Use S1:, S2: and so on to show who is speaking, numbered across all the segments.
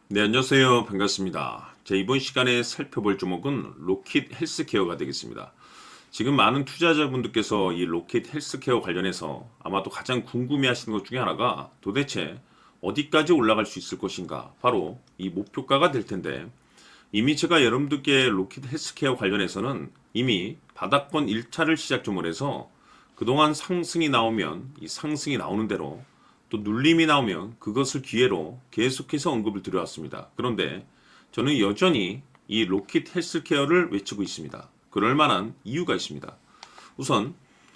S1: 네, 안녕하세요. 반갑습니다. 이번 시간에 살펴볼 종목은 로킷 헬스케어가 되겠습니다. 지금 많은 투자자분들께서 이 로킷 헬스케어 관련해서 아마도 가장 궁금해 하시는 것 중에 하나가 도대체 어디까지 올라갈 수 있을 것인가? 바로 이 목표가가 될 텐데, 이미 제가 여러분들께 로킷 헬스케어 관련해서는 이미 바닥권 1차를 시작점으로 해서 그동안 상승이 나오면 이 상승이 나오는 대로 또 눌림이 나오면 그것을 기회로 계속해서 언급을 드려왔습니다. 그런데 저는 여전히 이 로킷 헬스케어를 외치고 있습니다. 그럴 만한 이유가 있습니다. 우선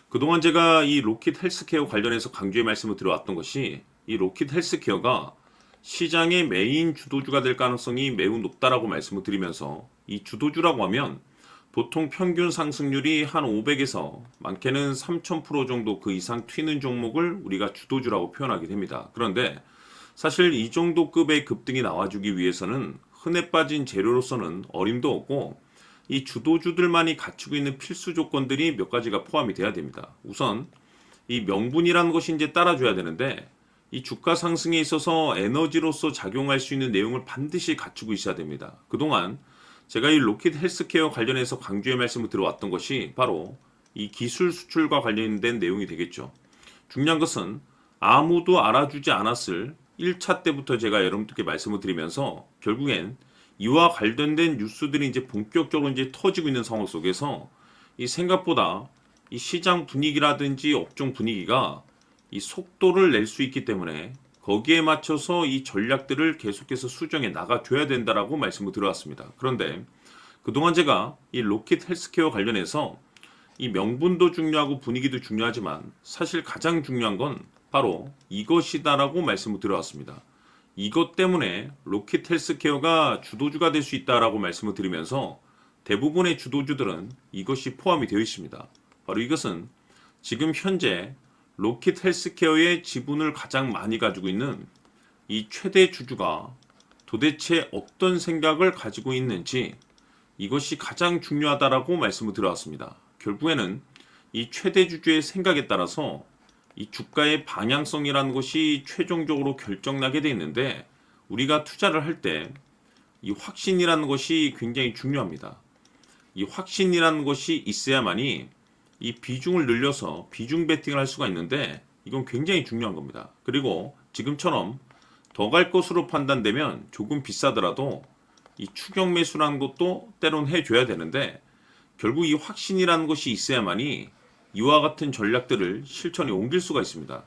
S1: 그동안 제가 이 로킷 헬스케어 관련해서 강조의 말씀을 드려왔던 것이 이 로킷 헬스케어가 시장의 메인 주도주가 될 가능성이 매우 높다라고 말씀을 드리면서, 이 주도주라고 하면 보통 평균 상승률이 한 500에서 많게는 3000% 정도 그 이상 튀는 종목을 우리가 주도주라고 표현하게 됩니다. 그런데 사실 이 정도 급의 급등이 나와주기 위해서는 흔해 빠진 재료로서는 어림도 없고, 이 주도주들만이 갖추고 있는 필수 조건들이 몇 가지가 포함이 돼야 됩니다. 우선 이 명분이라는 것이 이제 따라줘야 되는데, 이 주가 상승에 있어서 에너지로서 작용할 수 있는 내용을 반드시 갖추고 있어야 됩니다. 그동안 제가 이 로킷 헬스케어 관련해서 강조의 말씀을 들어왔던 것이 바로 이 기술 수출과 관련된 내용이 되겠죠. 중요한 것은 아무도 알아주지 않았을 1차 때부터 제가 여러분들께 말씀을 드리면서 결국엔 이와 관련된 뉴스들이 이제 본격적으로 이제 터지고 있는 상황 속에서 이 생각보다 이 시장 분위기라든지 업종 분위기가 이 속도를 낼 수 있기 때문에 거기에 맞춰서 이 전략들을 계속해서 수정해 나가줘야 된다라고 말씀을 드려왔습니다. 그런데 그동안 제가 이 로킷 헬스케어 관련해서 이 명분도 중요하고 분위기도 중요하지만 사실 가장 중요한 건 바로 이것이다라고 말씀을 드려왔습니다. 이것 때문에 로킷 헬스케어가 주도주가 될 수 있다라고 말씀을 드리면서 대부분의 주도주들은 이것이 포함이 되어 있습니다. 바로 이것은 지금 현재 로킷 헬스케어의 지분을 가장 많이 가지고 있는 이 최대 주주가 도대체 어떤 생각을 가지고 있는지, 이것이 가장 중요하다라고 말씀을 드려왔습니다. 결국에는 이 최대 주주의 생각에 따라서 이 주가의 방향성이라는 것이 최종적으로 결정나게 돼 있는데, 우리가 투자를 할 때 이 확신이라는 것이 굉장히 중요합니다. 이 확신이라는 것이 있어야만이 이 비중을 늘려서 비중 베팅을 할 수가 있는데, 이건 굉장히 중요한 겁니다. 그리고 지금처럼 더 갈 것으로 판단되면 조금 비싸더라도 이 추격 매수라는 것도 때론 해줘야 되는데, 결국 이 확신이라는 것이 있어야만이 이와 같은 전략들을 실천에 옮길 수가 있습니다.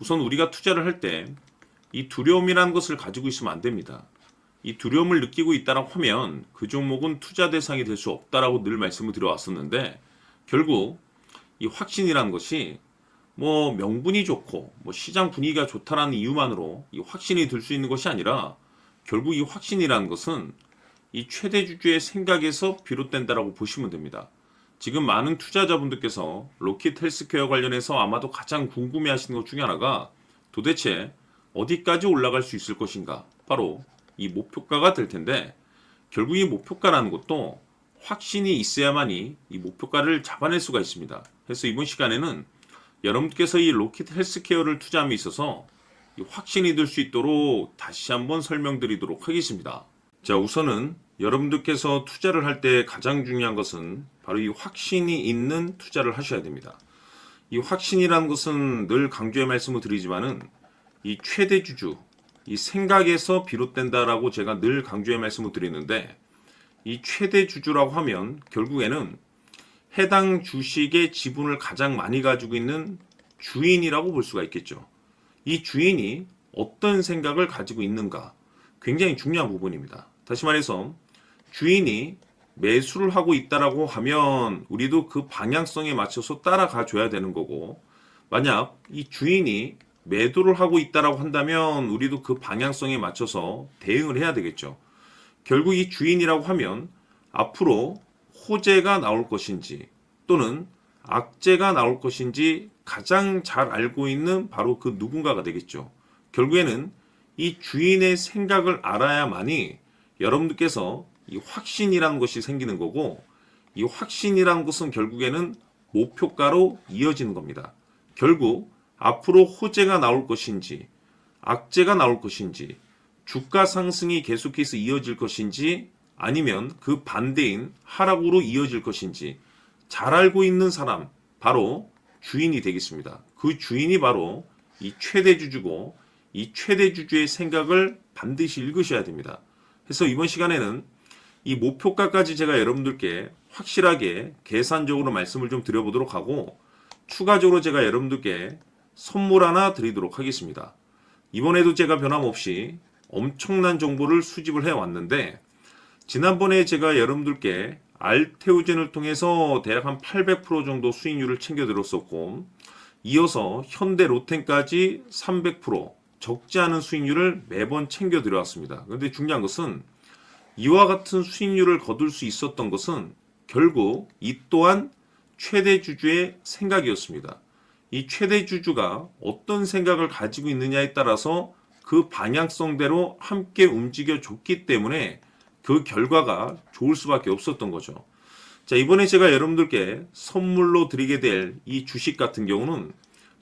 S1: 우선 우리가 투자를 할 때 이 두려움이라는 것을 가지고 있으면 안 됩니다. 이 두려움을 느끼고 있다라고 하면 그 종목은 투자 대상이 될 수 없다라고 늘 말씀을 드려왔었는데, 결국 이 확신이라는 것이 뭐 명분이 좋고 뭐 시장 분위기가 좋다라는 이유만으로 이 확신이 들 수 있는 것이 아니라, 결국 이 확신이라는 것은 이 최대 주주의 생각에서 비롯된다라고 보시면 됩니다. 지금 많은 투자자분들께서 로킷 헬스케어 관련해서 아마도 가장 궁금해 하시는 것 중에 하나가 도대체 어디까지 올라갈 수 있을 것인가? 바로 이 목표가가 될 텐데, 결국 이 목표가라는 것도 확신이 있어야만이 이 목표가를 잡아낼 수가 있습니다. 그래서 이번 시간에는 여러분께서 이 로킷 헬스케어를 투자함에 있어서 이 확신이 들 수 있도록 다시 한번 설명드리도록 하겠습니다. 자, 우선은 여러분들께서 투자를 할 때 가장 중요한 것은 바로 이 확신이 있는 투자를 하셔야 됩니다. 이 확신이라는 것은 늘 강조의 말씀을 드리지만은 이 최대 주주, 이 생각에서 비롯된다라고 제가 늘 강조의 말씀을 드리는데, 이 최대 주주라고 하면 결국에는 해당 주식의 지분을 가장 많이 가지고 있는 주인이라고 볼 수가 있겠죠. 이 주인이 어떤 생각을 가지고 있는가, 굉장히 중요한 부분입니다. 다시 말해서 주인이 매수를 하고 있다라고 하면 우리도 그 방향성에 맞춰서 따라가 줘야 되는 거고, 만약 이 주인이 매도를 하고 있다라고 한다면 우리도 그 방향성에 맞춰서 대응을 해야 되겠죠. 결국 이 주인이라고 하면 앞으로 호재가 나올 것인지 또는 악재가 나올 것인지 가장 잘 알고 있는 바로 그 누군가가 되겠죠. 결국에는 이 주인의 생각을 알아야만이 여러분들께서 이 확신이라는 것이 생기는 거고, 이 확신이라는 것은 결국에는 목표가로 이어지는 겁니다. 결국 앞으로 호재가 나올 것인지 악재가 나올 것인지 주가 상승이 계속해서 이어질 것인지 아니면 그 반대인 하락으로 이어질 것인지 잘 알고 있는 사람, 바로 주인이 되겠습니다. 그 주인이 바로 이 최대주주고, 이 최대주주의 생각을 반드시 읽으셔야 됩니다. 그래서 이번 시간에는 이 목표가까지 제가 여러분들께 확실하게 계산적으로 말씀을 좀 드려보도록 하고, 추가적으로 제가 여러분들께 선물 하나 드리도록 하겠습니다. 이번에도 제가 변함없이 엄청난 정보를 수집을 해왔는데, 지난번에 제가 여러분들께 알테오젠을 통해서 대략 한 800% 정도 수익률을 챙겨드렸었고, 이어서 현대 로템까지 300% 적지 않은 수익률을 매번 챙겨드려왔습니다. 그런데 중요한 것은 이와 같은 수익률을 거둘 수 있었던 것은 결국 이 또한 최대주주의 생각이었습니다. 이 최대주주가 어떤 생각을 가지고 있느냐에 따라서 그 방향성대로 함께 움직여 줬기 때문에 그 결과가 좋을 수밖에 없었던 거죠. 자, 이번에 제가 여러분들께 선물로 드리게 될 이 주식 같은 경우는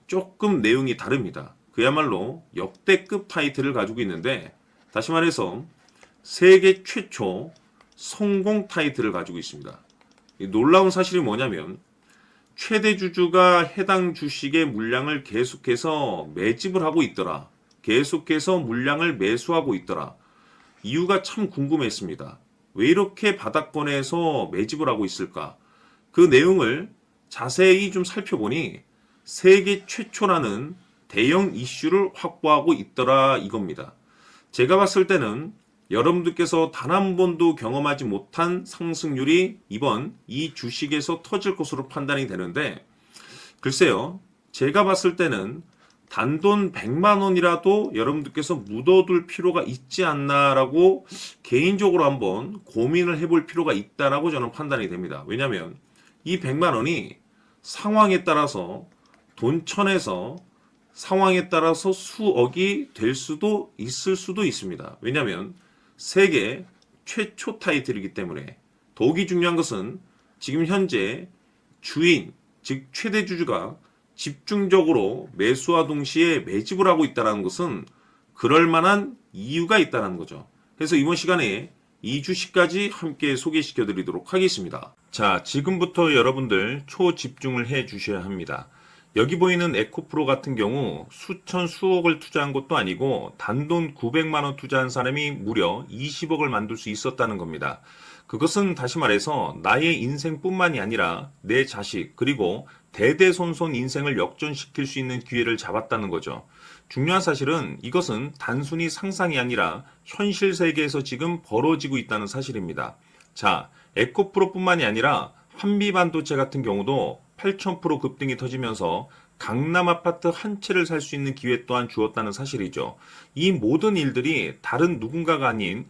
S1: 조금 내용이 다릅니다. 그야말로 역대급 타이틀을 가지고 있는데, 다시 말해서 세계 최초 성공 타이틀을 가지고 있습니다. 이 놀라운 사실이 뭐냐면 최대주주가 해당 주식의 물량을 계속해서 매집을 하고 있더라. 계속해서 물량을 매수하고 있더라. 이유가 참 궁금했습니다. 왜 이렇게 바닥권에서 매집을 하고 있을까? 그 내용을 자세히 좀 살펴보니 세계 최초라는 대형 이슈를 확보하고 있더라 이겁니다. 제가 봤을 때는 여러분들께서 단 한 번도 경험하지 못한 상승률이 이번 이 주식에서 터질 것으로 판단이 되는데, 글쎄요, 제가 봤을 때는 단돈 100만 원이라도 여러분들께서 묻어둘 필요가 있지 않나라고 개인적으로 한번 고민을 해볼 필요가 있다라고 저는 판단이 됩니다. 왜냐하면 이 100만 원이 상황에 따라서 돈천에서 상황에 따라서 수억이 될 수도 있을 수도 있습니다. 왜냐하면 세계 최초 타이틀이기 때문에. 더욱이 중요한 것은 지금 현재 주인, 즉 최대주주가 집중적으로 매수와 동시에 매집을 하고 있다는 것은 그럴 만한 이유가 있다는 거죠. 그래서 이번 시간에 이 주식까지 함께 소개시켜 드리도록 하겠습니다. 자, 지금부터 여러분들 초집중을 해 주셔야 합니다. 여기 보이는 에코프로 같은 경우 수천 수억을 투자한 것도 아니고 단돈 900만 원 투자한 사람이 무려 20억을 만들 수 있었다는 겁니다. 그것은 다시 말해서 나의 인생뿐만이 아니라 내 자식 그리고 대대손손 인생을 역전시킬 수 있는 기회를 잡았다는 거죠. 중요한 사실은 이것은 단순히 상상이 아니라 현실 세계에서 지금 벌어지고 있다는 사실입니다. 자, 에코프로뿐만이 아니라 한미반도체 같은 경우도 8,000% 급등이 터지면서 강남 아파트 한 채를 살 수 있는 기회 또한 주었다는 사실이죠. 이 모든 일들이 다른 누군가가 아닌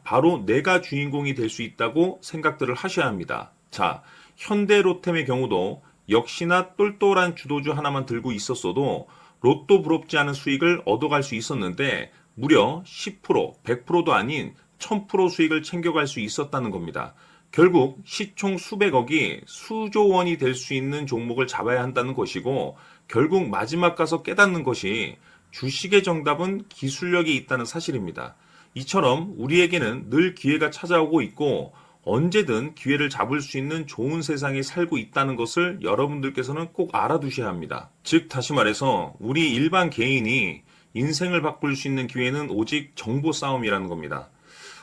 S1: 바로 내가 주인공이 될 수 있다고 생각들을 하셔야 합니다. 자, 현대로템의 경우도 역시나 똘똘한 주도주 하나만 들고 있었어도 로또 부럽지 않은 수익을 얻어갈 수 있었는데 무려 10%, 100%도 아닌 1000% 수익을 챙겨갈 수 있었다는 겁니다. 결국 시총 수백억이 수조 원이 될 수 있는 종목을 잡아야 한다는 것이고, 결국 마지막 가서 깨닫는 것이 주식의 정답은 기술력이 있다는 사실입니다. 이처럼 우리에게는 늘 기회가 찾아오고 있고 언제든 기회를 잡을 수 있는 좋은 세상에 살고 있다는 것을 여러분들께서는 꼭 알아두셔야 합니다. 즉 다시 말해서 우리 일반 개인이 인생을 바꿀 수 있는 기회는 오직 정보 싸움이라는 겁니다.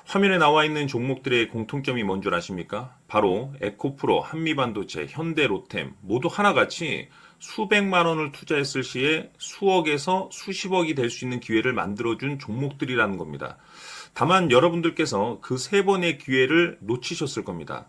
S1: 화면에 나와 있는 종목들의 공통점이 뭔 줄 아십니까? 바로 에코프로, 한미반도체, 현대로템 모두 하나같이 수백만 원을 투자했을 시에 수억에서 수십억이 될 수 있는 기회를 만들어준 종목들이라는 겁니다. 다만 여러분들께서 그 세 번의 기회를 놓치셨을 겁니다.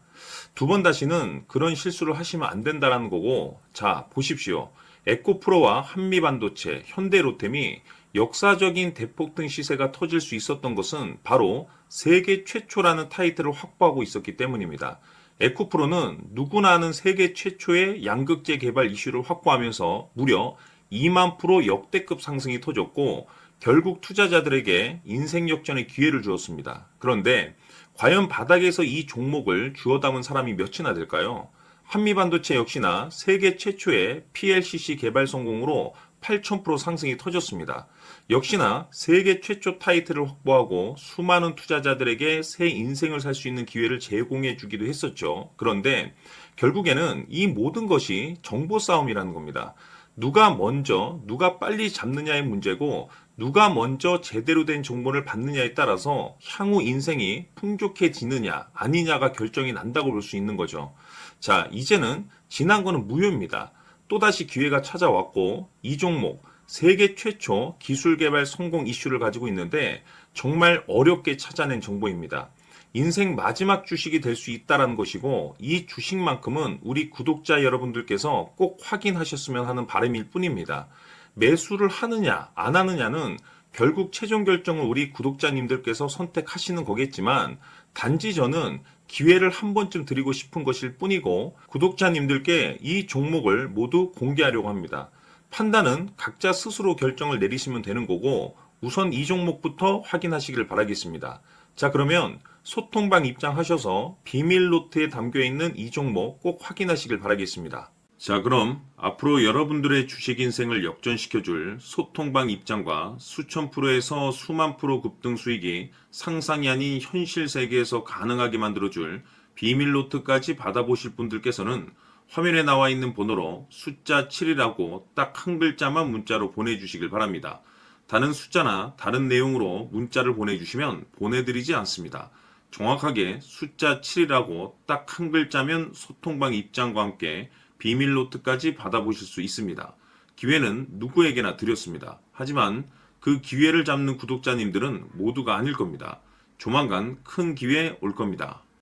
S1: 두 번 다시는 그런 실수를 하시면 안 된다는 거고, 자 보십시오. 에코프로와 한미반도체, 현대로템이 역사적인 대폭등 시세가 터질 수 있었던 것은 바로 세계 최초라는 타이틀을 확보하고 있었기 때문입니다. 에코프로는 누구나 아는 세계 최초의 양극재 개발 이슈를 확보하면서 무려 2만 프로 역대급 상승이 터졌고 결국 투자자들에게 인생 역전의 기회를 주었습니다. 그런데 과연 바닥에서 이 종목을 주워 담은 사람이 몇이나 될까요? 한미반도체 역시나 세계 최초의 PLCC 개발 성공으로 8,000% 상승이 터졌습니다. 역시나 세계 최초 타이틀을 확보하고 수많은 투자자들에게 새 인생을 살 수 있는 기회를 제공해 주기도 했었죠. 그런데 결국에는 이 모든 것이 정보 싸움이라는 겁니다. 누가 먼저, 누가 빨리 잡느냐의 문제고, 누가 먼저 제대로 된 정보를 받느냐에 따라서 향후 인생이 풍족해지느냐, 아니냐가 결정이 난다고 볼 수 있는 거죠. 자, 이제는 지난 거는 무효입니다. 또다시 기회가 찾아왔고, 이 종목, 세계 최초 기술 개발 성공 이슈를 가지고 있는데, 정말 어렵게 찾아낸 정보입니다. 인생 마지막 주식이 될 수 있다는 것이고, 이 주식만큼은 우리 구독자 여러분들께서 꼭 확인하셨으면 하는 바람일 뿐입니다. 매수를 하느냐 안 하느냐는 결국 최종 결정을 우리 구독자님들께서 선택하시는 거겠지만, 단지 저는 기회를 한 번쯤 드리고 싶은 것일 뿐이고, 구독자님들께 이 종목을 모두 공개하려고 합니다. 판단은 각자 스스로 결정을 내리시면 되는 거고, 우선 이 종목부터 확인하시길 바라겠습니다. 자, 그러면 소통방 입장하셔서 비밀 노트에 담겨 있는 이 종목 꼭 확인하시길 바라겠습니다. 자, 그럼 앞으로 여러분들의 주식 인생을 역전시켜줄 소통방 입장과 수천 프로에서 수만 프로 급등 수익이 상상이 아닌 현실 세계에서 가능하게 만들어줄 비밀 노트까지 받아보실 분들께서는 화면에 나와 있는 번호로 숫자 7이라고 딱 한 글자만 문자로 보내주시길 바랍니다. 다른 숫자나 다른 내용으로 문자를 보내주시면 보내드리지 않습니다. 정확하게 숫자 7이라고 딱 한 글자면 소통방 입장과 함께 비밀 노트까지 받아보실 수 있습니다. 기회는 누구에게나 드렸습니다. 하지만 그 기회를 잡는 구독자님들은 모두가 아닐 겁니다. 조만간 큰 기회 올 겁니다.